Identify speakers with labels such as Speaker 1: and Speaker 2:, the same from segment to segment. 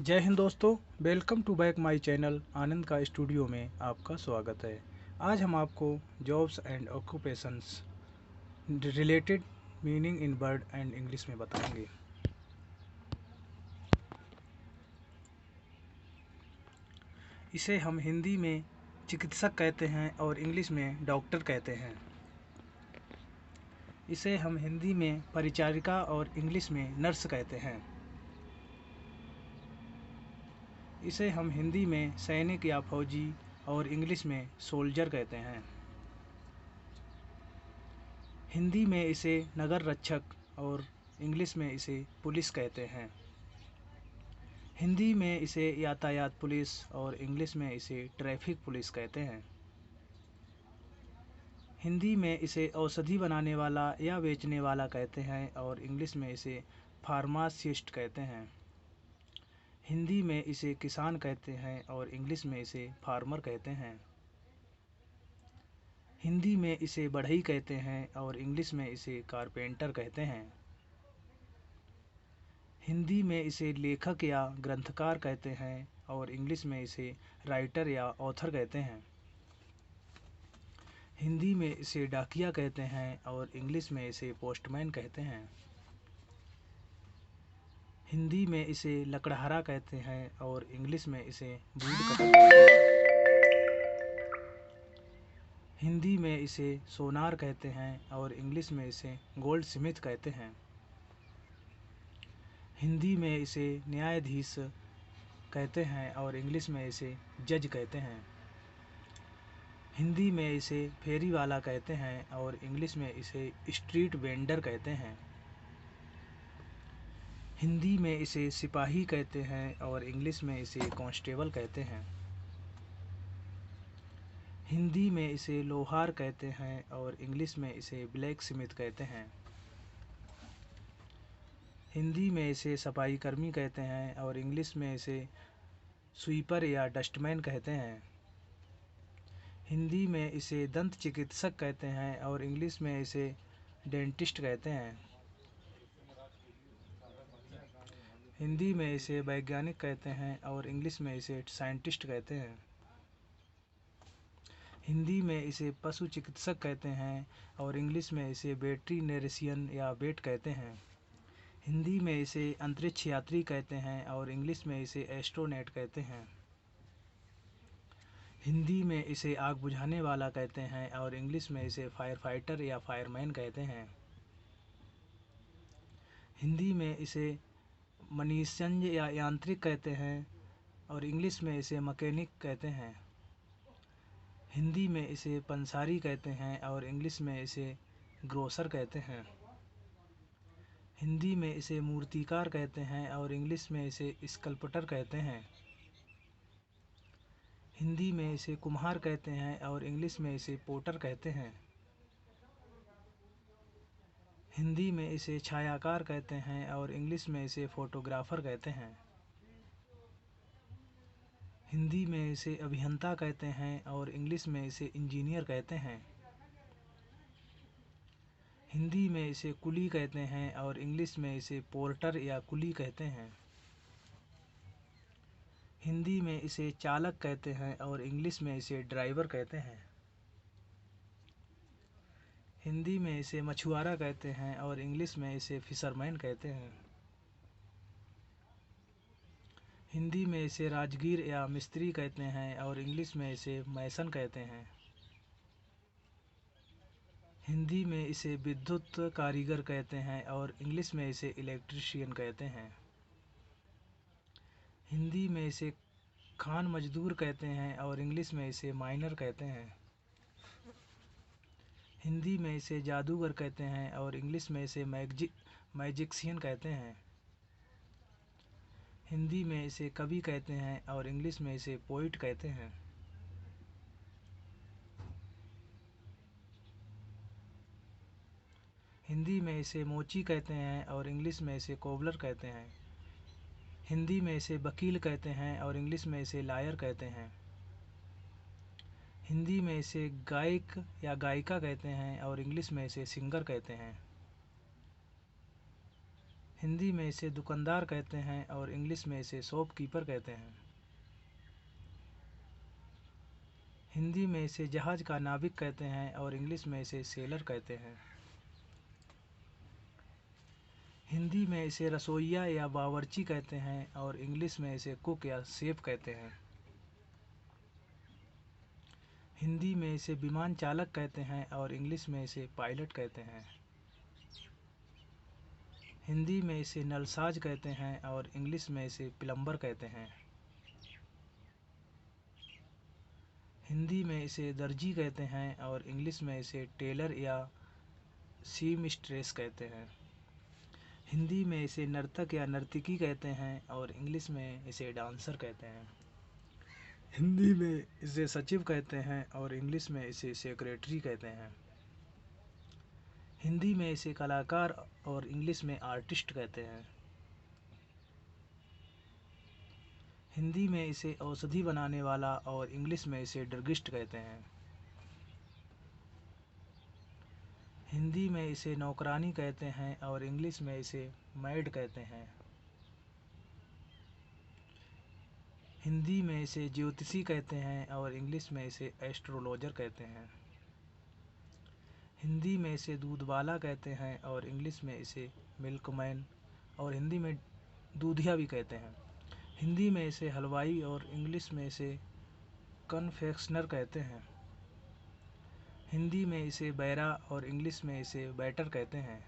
Speaker 1: जय हिंद दोस्तों। Welcome to back my channel Anand का स्टूडियो में आपका स्वागत है। आज हम आपको jobs and occupations related meaning in word and English में बताएंगे। इसे हम हिंदी में चिकित्सक कहते हैं और इंग्लिश में डॉक्टर कहते हैं। इसे हम हिंदी में परिचारिका और इंग्लिश में नर्स कहते हैं। इसे हम हिंदी में सैनिक या फौजी और इंग्लिश में सोल्जर कहते हैं। हिंदी में इसे नगर रक्षक और इंग्लिश में इसे पुलिस कहते हैं। हिंदी में इसे यातायात पुलिस और इंग्लिश में इसे ट्रैफिक पुलिस कहते हैं। हिंदी में इसे औषधि बनाने वाला या बेचने वाला कहते हैं और इंग्लिश में इसे फार्मासिस्ट कहते हैं। हिंदी में इसे किसान कहते हैं और इंग्लिश में इसे फार्मर कहते हैं। हिंदी में इसे बढ़ई कहते हैं और इंग्लिश में इसे कारपेंटर कहते हैं। हिंदी में इसे लेखक या ग्रंथकार कहते हैं और इंग्लिश में इसे राइटर या ऑथर कहते हैं। हिंदी में इसे डाकिया कहते हैं और इंग्लिश में इसे पोस्टमैन कहते हैं। हिंदी में इसे लकड़हारा कहते हैं और इंग्लिश में इसे वुड कटर कहते हैं। हिंदी में इसे सोनार कहते हैं और इंग्लिश में इसे गोल्ड स्मिथ कहते हैं। हिंदी में इसे न्यायाधीश कहते हैं और इंग्लिश में इसे जज कहते हैं। हिंदी में इसे फेरी वाला कहते हैं और इंग्लिश में इसे स्ट्रीट वेंडर कहते हैं। हिंदी में इसे सिपाही कहते हैं और इंग्लिश में इसे कांस्टेबल कहते हैं। हिंदी में इसे लोहार कहते हैं और इंग्लिश में इसे ब्लैक स्मिथ कहते हैं। हिंदी में इसे सफाई कर्मी कहते हैं और इंग्लिश में इसे स्वीपर या डस्टमैन कहते हैं। हिंदी में इसे दंत चिकित्सक कहते हैं और इंग्लिश में इसे डेंटिस्ट कहते हैं। हिंदी में इसे वैज्ञानिक कहते हैं और इंग्लिश में इसे साइंटिस्ट कहते हैं। हिंदी में इसे पशु चिकित्सक कहते हैं और इंग्लिश में इसे वेटरिनेरियन या वेट कहते हैं। हिंदी में इसे अंतरिक्ष यात्री कहते हैं और इंग्लिश में इसे एस्ट्रोनॉट कहते हैं। हिंदी में इसे आग बुझाने वाला कहते हैं और इंग्लिश में इसे फायर फाइटर या फायरमैन कहते हैं। हिंदी में इसे मनीषंज या यांत्रिक कहते हैं और इंग्लिश में इसे मैकेनिक कहते हैं। हिंदी में इसे पंसारी कहते हैं और इंग्लिश में इसे ग्रोसर कहते हैं। हिंदी में इसे मूर्तिकार कहते हैं और इंग्लिश में इसे स्कल्पटर कहते हैं। हिंदी में इसे कुम्हार कहते हैं और इंग्लिश में इसे पोटर कहते हैं। हिंदी में इसे छायाकार कहते हैं और इंग्लिश में इसे फोटोग्राफर कहते हैं। हिंदी में इसे अभियंता कहते हैं और इंग्लिश में इसे इंजीनियर कहते हैं। हिंदी में इसे कुली कहते हैं और इंग्लिश में इसे पोर्टर या कुली कहते हैं। हिंदी में इसे चालक कहते हैं और इंग्लिश में इसे ड्राइवर कहते हैं। हिंदी में इसे मछुआरा कहते हैं और इंग्लिश में इसे फिशरमैन कहते हैं। हिंदी में इसे राजगीर या मिस्त्री कहते हैं और इंग्लिश में इसे मैसन कहते हैं। हिंदी में इसे विद्युत कारीगर कहते हैं और इंग्लिश में इसे इलेक्ट्रीशियन कहते हैं। हिंदी में इसे खान मजदूर कहते हैं और इंग्लिश में इसे माइनर कहते हैं। हिंदी में इसे जादूगर कहते हैं और इंग्लिश में इसे मैजिशियन कहते हैं। हिंदी में इसे कवि कहते हैं और इंग्लिश में इसे पोइट कहते हैं। हिंदी में इसे मोची कहते हैं और इंग्लिश में इसे कोबलर कहते हैं। हिंदी में इसे वकील कहते हैं और इंग्लिश में इसे लायर कहते हैं। हिंदी में इसे गायक या गायिका कहते हैं और इंग्लिश में इसे सिंगर कहते हैं। हिंदी में इसे दुकानदार कहते हैं और इंग्लिश में इसे शॉपकीपर कहते हैं। हिंदी में इसे जहाज का नाविक कहते हैं और इंग्लिश में इसे सेलर कहते हैं। हिंदी में इसे रसोइया या बावर्ची कहते हैं और इंग्लिश में इसे कुक या शेफ कहते हैं। हिंदी में इसे विमान चालक कहते हैं और इंग्लिश में इसे पायलट कहते हैं। हिंदी में इसे नलसाज कहते हैं और इंग्लिश में इसे प्लम्बर कहते हैं। हिंदी में इसे दर्जी कहते हैं और इंग्लिश में इसे टेलर या सीमस्ट्रेस कहते हैं। हिंदी में इसे नर्तक या नर्तकी कहते हैं और इंग्लिश में इसे डांसर कहते हैं। हिंदी में इसे सचिव कहते हैं और इंग्लिश में इसे सेक्रेटरी कहते हैं। हिंदी में इसे कलाकार और इंग्लिश में आर्टिस्ट कहते हैं। हिंदी में इसे औषधि बनाने वाला और इंग्लिश में इसे ड्रगिस्ट कहते हैं। हिंदी में इसे नौकरानी कहते हैं और इंग्लिश में इसे मैड कहते हैं। हिंदी में इसे ज्योतिषी कहते हैं और इंग्लिश में इसे एस्ट्रोलॉजर कहते हैं। हिंदी में इसे दूधवाला कहते हैं और इंग्लिश में इसे मिल्कमैन और हिंदी में दूधिया भी कहते हैं। हिंदी में इसे हलवाई और इंग्लिश में इसे कन्फेक्शनर कहते हैं। हिंदी में इसे बैरा और इंग्लिश में इसे बैटर कहते हैं।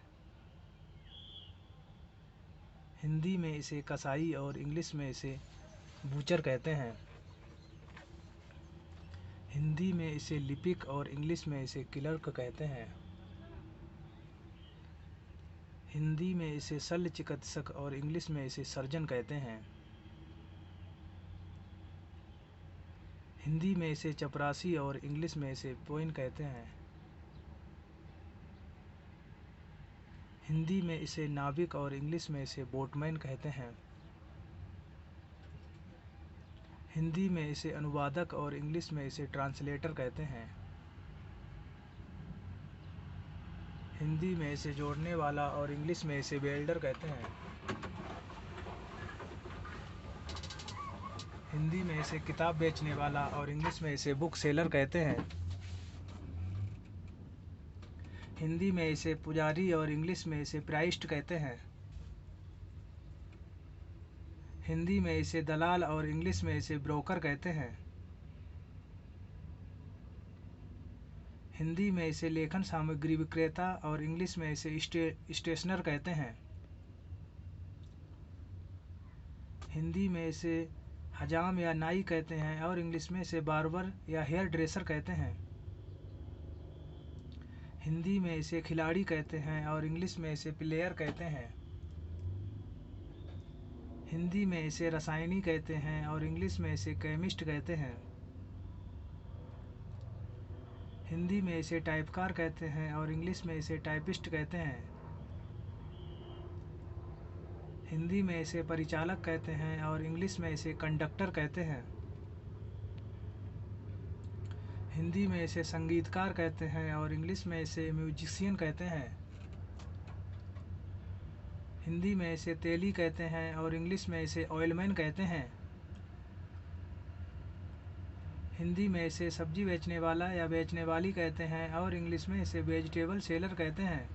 Speaker 1: हिंदी में इसे कसाई और इंग्लिश में इसे बूचर कहते हैं। हिंदी में इसे लिपिक और इंग्लिश में इसे क्लर्क कहते हैं। हिंदी में इसे शल्य चिकित्सक और इंग्लिश में इसे सर्जन कहते हैं। हिंदी में इसे चपरासी और इंग्लिश में इसे पोइन कहते हैं। हिंदी में इसे नाविक और इंग्लिश में इसे बोटमैन कहते हैं। हिंदी में इसे अनुवादक और इंग्लिश में इसे ट्रांसलेटर कहते हैं। हिंदी में इसे जोड़ने वाला और इंग्लिश में इसे वेल्डर कहते हैं। हिंदी में इसे किताब बेचने वाला और इंग्लिश में इसे बुक सेलर कहते हैं। हिंदी में इसे पुजारी और इंग्लिश में इसे प्राइस्ट कहते हैं। हिंदी में इसे दलाल और इंग्लिश में इसे ब्रोकर कहते हैं। हिंदी में इसे लेखन सामग्री विक्रेता और इंग्लिश में इसे स्टेशनर कहते हैं। हिंदी में इसे हजाम या नाई कहते हैं और इंग्लिश में इसे बार्बर या हेयर ड्रेसर कहते हैं। हिंदी में इसे खिलाड़ी कहते हैं और इंग्लिश में इसे प्लेयर कहते हैं। हिंदी में इसे रसायनी कहते हैं और इंग्लिश में इसे केमिस्ट कहते हैं। हिंदी में इसे टाइपकार कहते हैं और इंग्लिश में इसे टाइपिस्ट कहते हैं। हिंदी में इसे परिचालक कहते हैं और इंग्लिश में इसे कंडक्टर कहते हैं। हिंदी में इसे संगीतकार कहते हैं और इंग्लिश में इसे म्यूजिशियन कहते हैं। हिंदी में इसे तेली कहते हैं और इंग्लिश में इसे ऑयलमैन कहते हैं। हिंदी में इसे सब्जी बेचने वाला या बेचने वाली कहते हैं और इंग्लिश में इसे वेजिटेबल सेलर कहते हैं।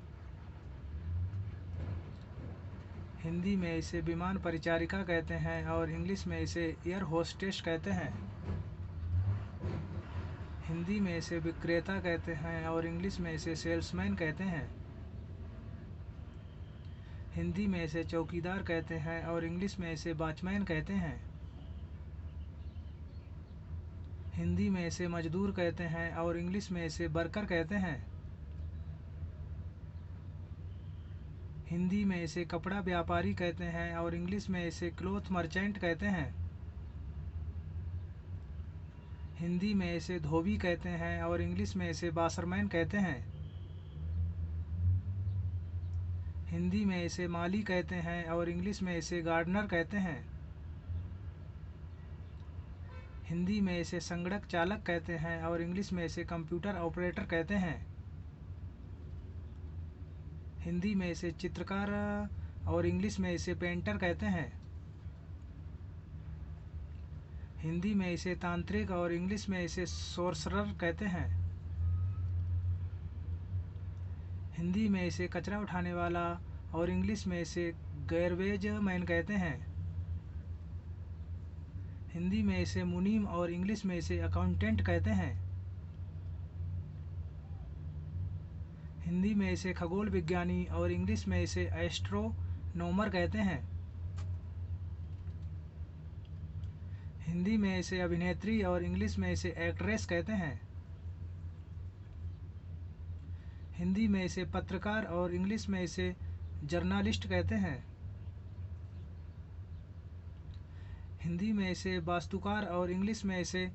Speaker 1: हिंदी में इसे विमान परिचारिका कहते हैं और इंग्लिश में इसे एयर होस्टेस कहते हैं। हिंदी में इसे विक्रेता कहते हैं और इंग्लिश में इसे सेल्समैन कहते हैं। हिंदी में इसे चौकीदार कहते हैं और इंग्लिश में इसे वॉचमैन कहते हैं। हिंदी में इसे मजदूर कहते हैं और इंग्लिश में इसे वर्कर कहते हैं। हिंदी में इसे कपड़ा व्यापारी कहते हैं और इंग्लिश में इसे क्लॉथ मर्चेंट कहते हैं। हिंदी में इसे धोबी कहते हैं और इंग्लिश में इसे बासरमैन कहते हैं। हिंदी में इसे माली कहते हैं और इंग्लिश में इसे गार्डनर कहते हैं। हिंदी में इसे संगणक चालक कहते हैं और इंग्लिश में इसे कंप्यूटर ऑपरेटर कहते हैं। हिंदी में इसे चित्रकार और इंग्लिश में इसे पेंटर कहते हैं। हिंदी में इसे तांत्रिक और इंग्लिश में इसे सोर्सरर कहते हैं। हिंदी में इसे कचरा उठाने वाला और इंग्लिश में इसे गार्बेज मैन कहते हैं। हिंदी में इसे मुनीम और इंग्लिश में इसे अकाउंटेंट कहते हैं। हिंदी में इसे खगोल विज्ञानी और इंग्लिश में इसे एस्ट्रोनॉमर कहते हैं। हिंदी में इसे अभिनेत्री और इंग्लिश में इसे एक्ट्रेस कहते हैं। हिंदी में इसे पत्रकार और इंग्लिश में इसे जर्नलिस्ट कहते हैं। हिंदी में इसे वास्तुकार और इंग्लिश में इसे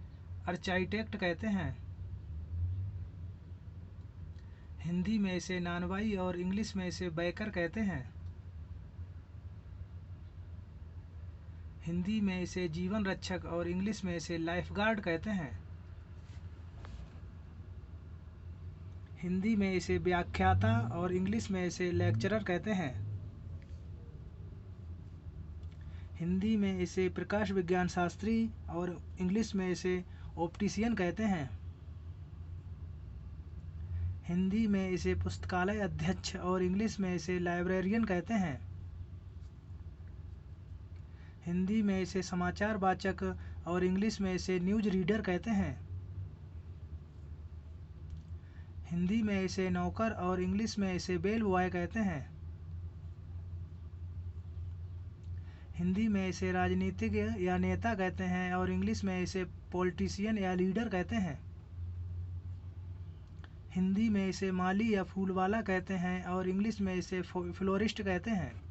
Speaker 1: आर्किटेक्ट कहते हैं। हिंदी में इसे नानवाई और इंग्लिश में इसे बेकर कहते हैं। हिंदी में इसे जीवन रक्षक और इंग्लिश में इसे लाइफगार्ड कहते हैं। हिंदी में इसे व्याख्याता और इंग्लिश में इसे लेक्चरर कहते हैं। हिंदी में इसे प्रकाश विज्ञान शास्त्री और इंग्लिश में इसे ऑप्टिशियन कहते हैं। हिंदी में इसे पुस्तकालय अध्यक्ष और इंग्लिश में इसे लाइब्रेरियन कहते हैं। हिंदी में इसे समाचार वाचक और इंग्लिश में इसे न्यूज़ रीडर कहते हैं। हिंदी में इसे नौकर और इंग्लिश में इसे बेल बॉय कहते हैं। हिंदी में इसे राजनीतिज्ञ या नेता कहते हैं और इंग्लिश में इसे पॉलिटिशियन या लीडर कहते हैं। हिंदी में इसे माली या फूल वाला कहते हैं और इंग्लिश में इसे फ्लोरिस्ट कहते हैं।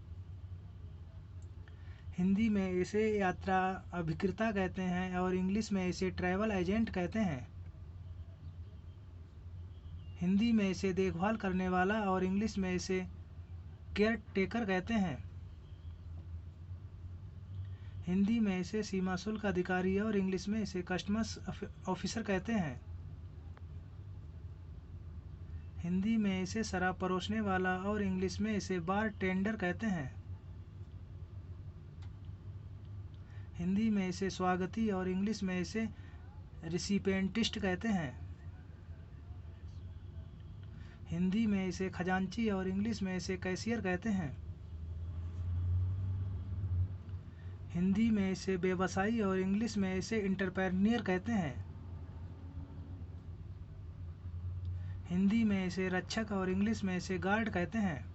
Speaker 1: हिंदी में इसे यात्रा अभिकर्ता कहते हैं और इंग्लिश में इसे ट्रैवल एजेंट कहते हैं। हिंदी में इसे देखभाल करने वाला और इंग्लिश में इसे केयर टेकर कहते हैं। हिंदी में इसे सीमा शुल्क अधिकारी और इंग्लिश में इसे कस्टम्स ऑफिसर कहते हैं। हिंदी में इसे शराब परोसने वाला और इंग्लिश में इसे बार टेंडर कहते हैं। हिंदी में इसे स्वागती और इंग्लिश में इसे रिसिपेंटिस्ट कहते हैं। हिंदी में इसे खजांची और इंग्लिश में इसे कैशियर कहते हैं। हिंदी में इसे व्यवसायी और इंग्लिश में इसे एंटरप्रेन्योर कहते हैं। हिंदी में इसे रक्षक और इंग्लिश में इसे गार्ड कहते हैं।